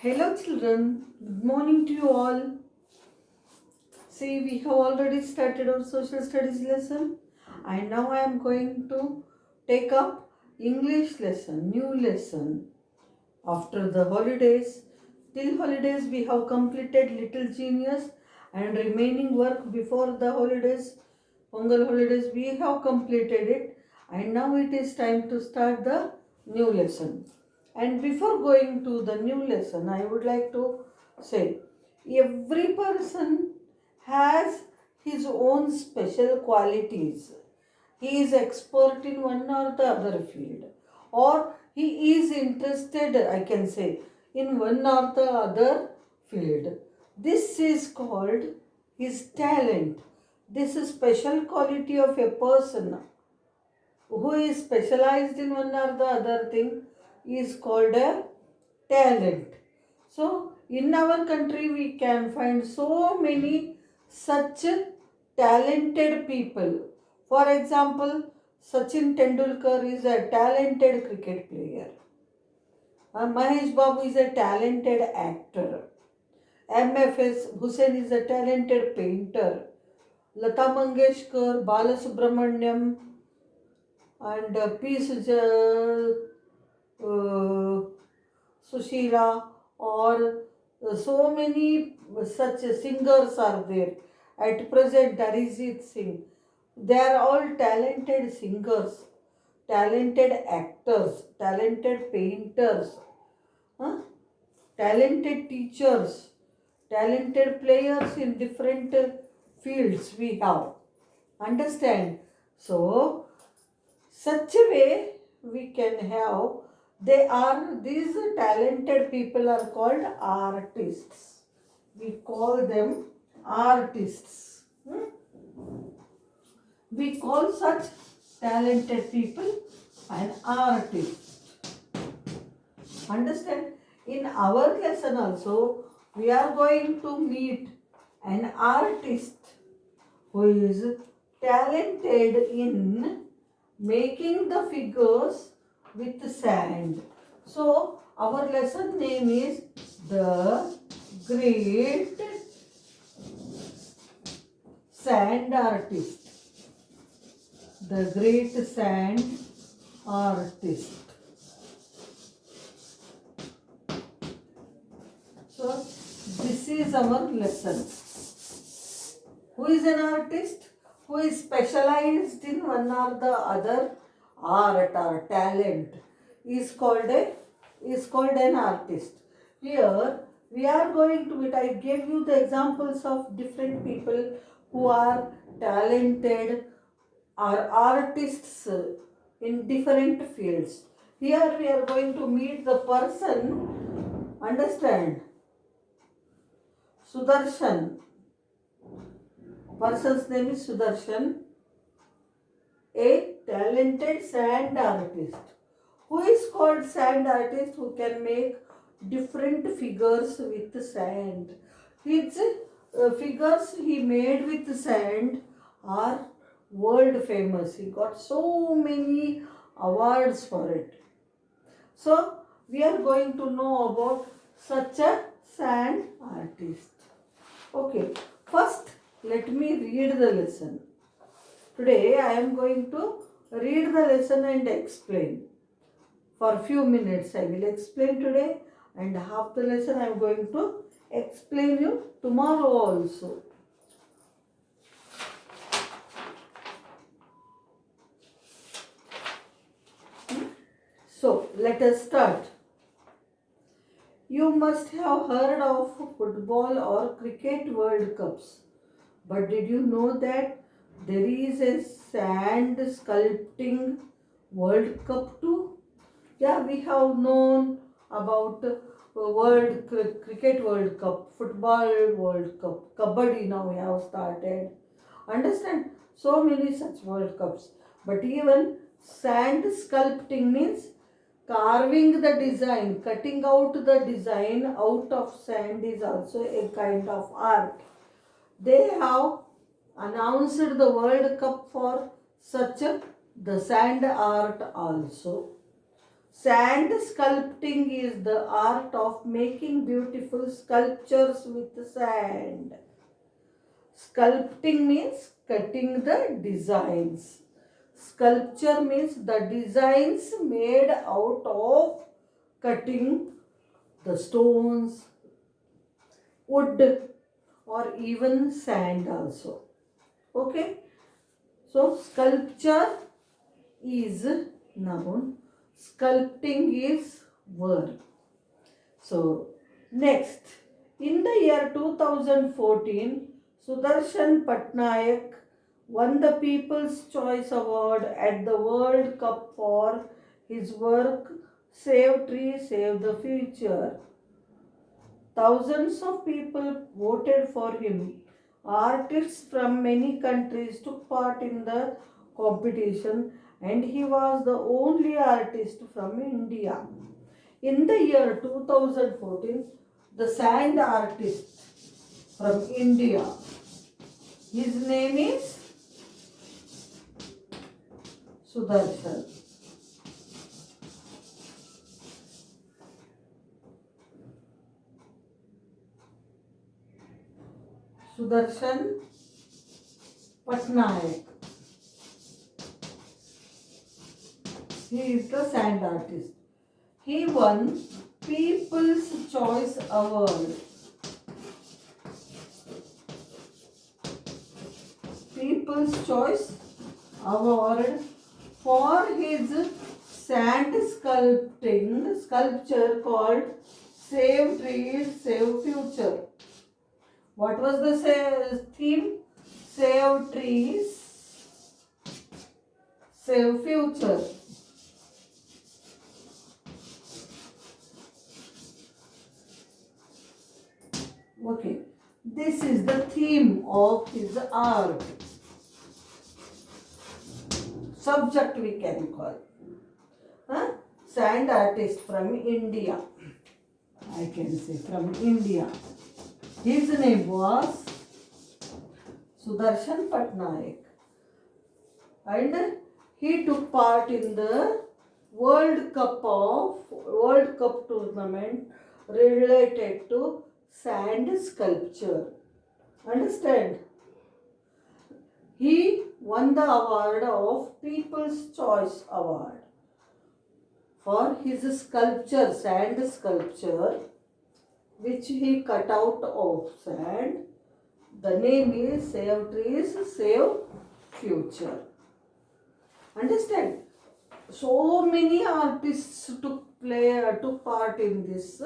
Hello children, good morning to you all. See, we have already started our social studies lesson and now I am going to take up English lesson, new lesson. After the holidays, till holidays we have completed Little Genius and remaining work before the holidays, Pongal holidays, we have completed it and now it is time to start the new lesson. And before going to the new lesson, I would like to say every person has his own special qualities. He is expert in one or the other field, or he is interested, I can say, in one or the other field. This is called his talent. This is special quality of a person who is specialized in one or the other thing is called a talent. So, in our country, we can find so many such talented people. For example, Sachin Tendulkar is a talented cricket player. Mahesh Babu is a talented actor. MFS Hussain is a talented painter. Lata Mangeshkar, Balasubramaniam, and P. Sushila, or so many such singers are there. At present, Arijit Singh. They are all talented singers, talented actors, talented painters, huh? Talented teachers, talented players in different fields we have. Understand? So, such a way we can have, these talented people are called artists. We call them artists. We call such talented people an artist. Understand? In our lesson also, we are going to meet an artist who is talented in making the figures with sand. So, our lesson name is The Great Sand Artist. The Great Sand Artist. So, this is our lesson. Who is an artist? Who is specialized in one or the other art or talent is called an artist. Here we are going to meet. I gave you the examples of different people who are talented or artists in different fields. Here we are going to meet the person. Understand? Sudarshan. Person's name is Sudarshan, a talented sand artist. Who is called sand artist? Who can make different figures with sand. His figures he made with sand are world famous. He got so many awards for it. So we are going to know about such a sand artist. Okay, first let me read the lesson. Today I am going to read the lesson and explain. For a few minutes I will explain today, and half the lesson I am going to explain you tomorrow also. So let us start. You must have heard of football or cricket World Cups. But did you know that there is a sand sculpting World Cup too? Yeah, we have known about Cricket World Cup, Football World Cup, Kabaddi now we have started. Understand? So many such World Cups. But even sand sculpting means carving the design, cutting out the design out of sand is also a kind of art. They have announced the World Cup for such the sand art also. Sand sculpting is the art of making beautiful sculptures with sand. Sculpting means cutting the designs. Sculpture means the designs made out of cutting the stones, wood, or even sand also. Okay. So sculpture is noun, sculpting is verb. So next, in the year 2014, Sudarshan Patnaik won the People's Choice Award at the World Cup for his work Save Trees, Save the Future. Thousands of people voted for him. Artists from many countries took part in the competition, and he was the only artist from India. In the year 2014, the sand artist from India, his name is Sudarshan. Sudarshan Patnaik. He is the sand artist. He won People's Choice Award. People's Choice Award for his sand sculpture called Save Trees, Save Future. What was the theme? Save trees, save future. Okay, this is the theme of his art. Subject we can call. Huh? Sand artist from India. I can say from India. His name was Sudarshan Patnaik. And he took part in the World Cup tournament related to sand sculpture. Understand? He won the award of People's Choice Award for his sculpture, sand sculpture, which he cut out of sand. The name is Save Trees, Save Future. Understand? So many artists took part in this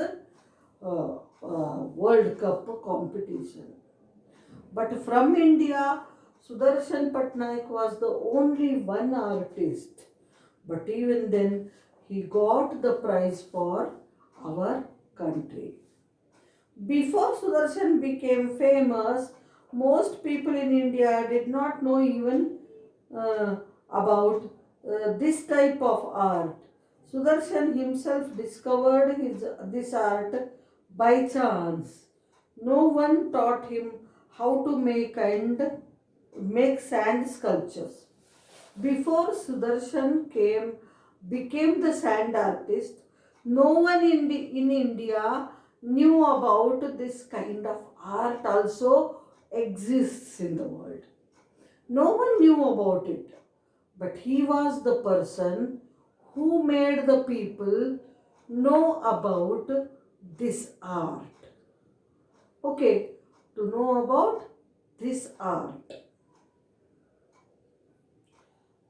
World Cup competition. But from India, Sudarshan Patnaik was the only one artist. But even then, he got the prize for our country. Before Sudarshan became famous, most people in India did not know even about this type of art. Sudarshan himself discovered this art by chance. No one taught him how to make sand sculptures. Before Sudarshan became the sand artist, no one in India knew about this kind of art also exists in the world. No one knew about it, but he was the person who made the people know about this art. Okay, to know about this art.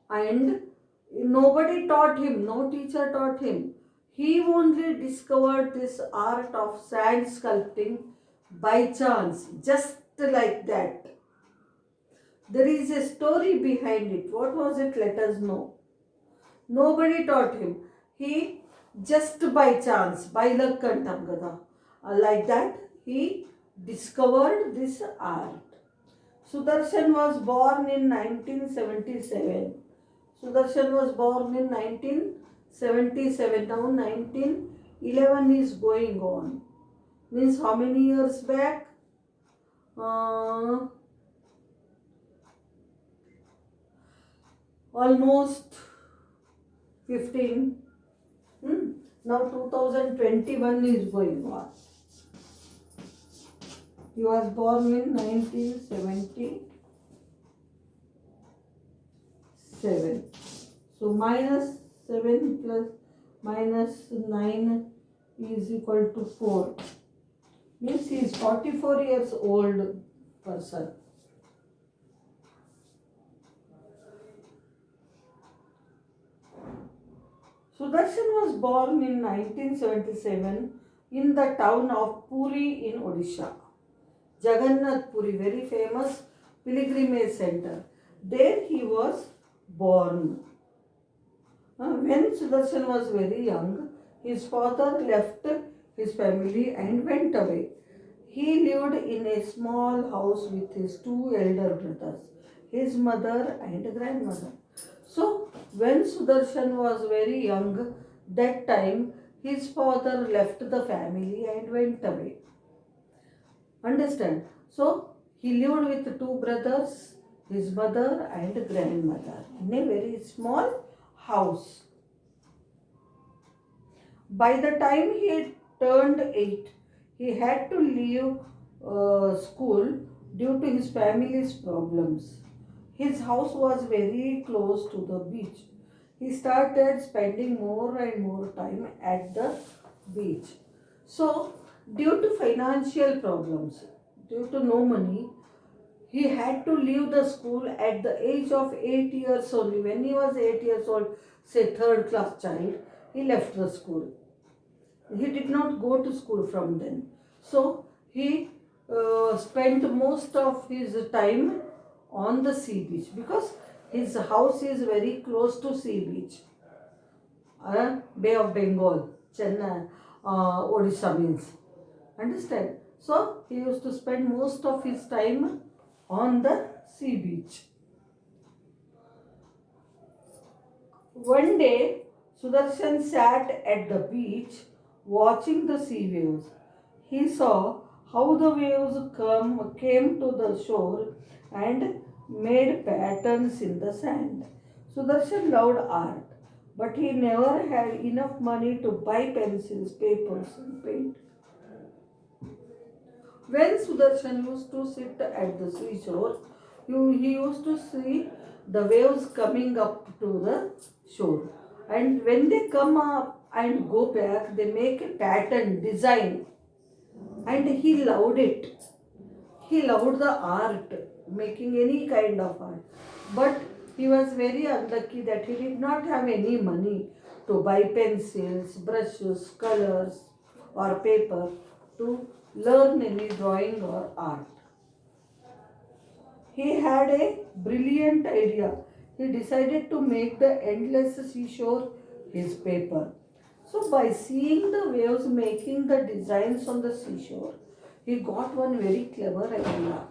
And nobody taught him, no teacher taught him. He only discovered this art of sand sculpting by chance, just like that. There is a story behind it. What was it? Let us know. Nobody taught him. He just by chance, by luck antam kada. Like that, he discovered this art. Sudarshan was born in 1977. Sudarshan was born in 1977. Now 1911 is going on. Means how many years back? Almost 15 Hmm? Now 2021 is going on. He was born in 1977. So minus 7 plus minus 9 is equal to 4. Means he is 44 years old person. Sudarshan was born in 1977 in the town of Puri in Odisha. Jagannath Puri, very famous pilgrimage center. There he was born. When Sudarshan was very young, his father left his family and went away. He lived in a small house with his two elder brothers, his mother and grandmother. So, when Sudarshan was very young, that time his father left the family and went away. Understand? So, he lived with two brothers, his mother and grandmother in a very small house. By the time he had turned 8, he had to leave school due to his family's problems. His house was very close to the beach. He started spending more and more time at the beach. So, due to financial problems, due to no money, he had to leave the school at the age of 8 years only. When he was 8 years old, say third class child, he left the school. He did not go to school from then. So he spent most of his time on the sea beach because his house is very close to sea beach. Bay of Bengal, Chennai, Odisha means. Understand? So he used to spend most of his time on the sea beach. One day, Sudarshan sat at the beach watching the sea waves. He saw how the waves came to the shore and made patterns in the sand. Sudarshan loved art, but he never had enough money to buy pencils, papers, and paint. When Sudarshan used to sit at the seashore, he used to see the waves coming up to the shore. And when they come up and go back, they make a pattern, design. And he loved it. He loved the art, making any kind of art. But he was very unlucky that he did not have any money to buy pencils, brushes, colors, or paper to learn any drawing or art. He had a brilliant idea. He decided to make the endless seashore his paper. So, by seeing the waves making the designs on the seashore, he got one very clever idea.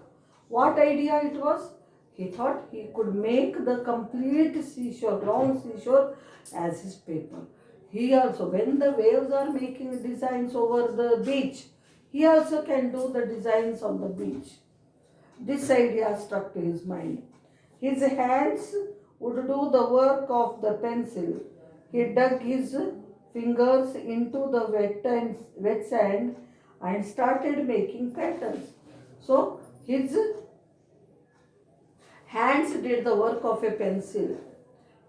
What idea it was? He thought he could make the complete seashore, long seashore, as his paper. He also, when the waves are making designs over the beach, he also can do the designs on the beach. This idea struck to his mind. His hands would do the work of the pencil. He dug his fingers into the wet sand and started making patterns. So his hands did the work of a pencil.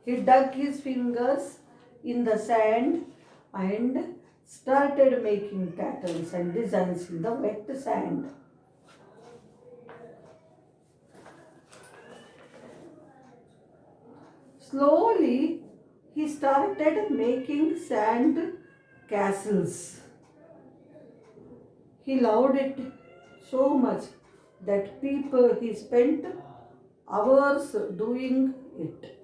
He dug his fingers in the sand and started making patterns and designs in the wet sand. Slowly, he started making sand castles. He loved it so much that he spent hours doing it.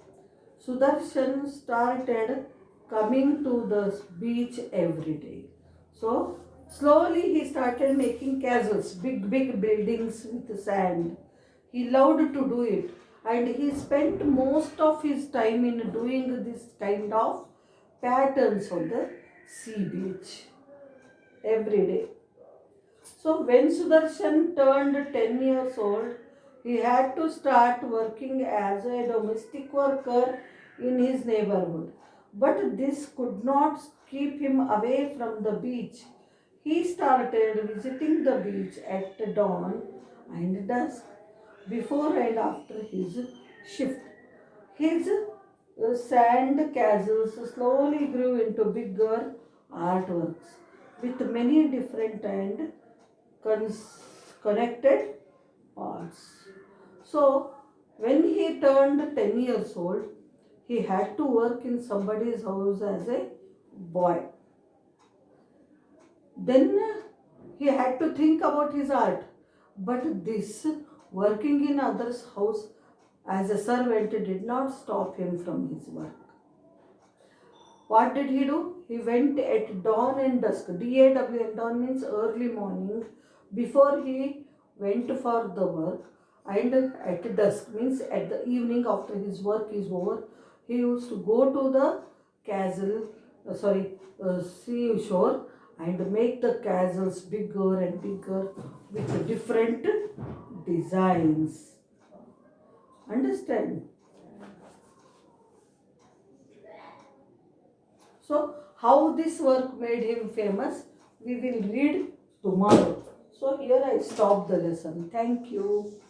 Sudarshan started coming to the beach every day. So, slowly he started making castles, big buildings with sand. He loved to do it, and he spent most of his time in doing this kind of patterns on the sea beach every day. So when Sudarshan turned 10 years old, he had to start working as a domestic worker in his neighborhood. But this could not keep him away from the beach. He started visiting the beach at dawn and dusk, before and after his shift. His sand castles slowly grew into bigger artworks with many different and connected parts. So, when he turned 10 years old, he had to work in somebody's house as a boy. Then he had to think about his art. But this working in others' house as a servant did not stop him from his work. What did he do? He went at dawn and dusk. DAWN, dawn means early morning, before he went for the work, and at dusk means at the evening after his work is over, he used to go to the castle, seashore, and make the castles bigger and bigger with different designs. Understand? So, how this work made him famous, we will read tomorrow. So, here I stop the lesson. Thank you.